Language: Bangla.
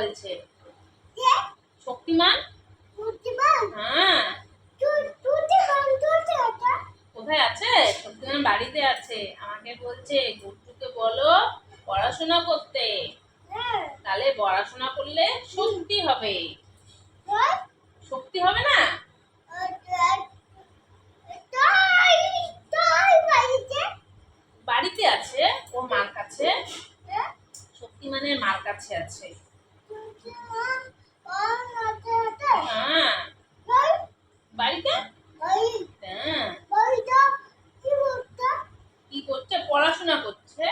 বলছে? শক্তিমান। হ্যাঁ, কোথায় আছে? শক্তিমান বাড়িতে আছে। আমাকে বলছে গুড্ডুকে বলো পড়াশোনা করতে, তাহলে পড়াশোনা করলে শক্তি হবে। শক্তি হবে না? বাড়িতে আছে, ওর মার কাছে। শক্তিমানের মার কাছে আছে। হ্যাঁ, বাড়িতে। হ্যাঁ, কি করছে? পড়াশোনা করছে।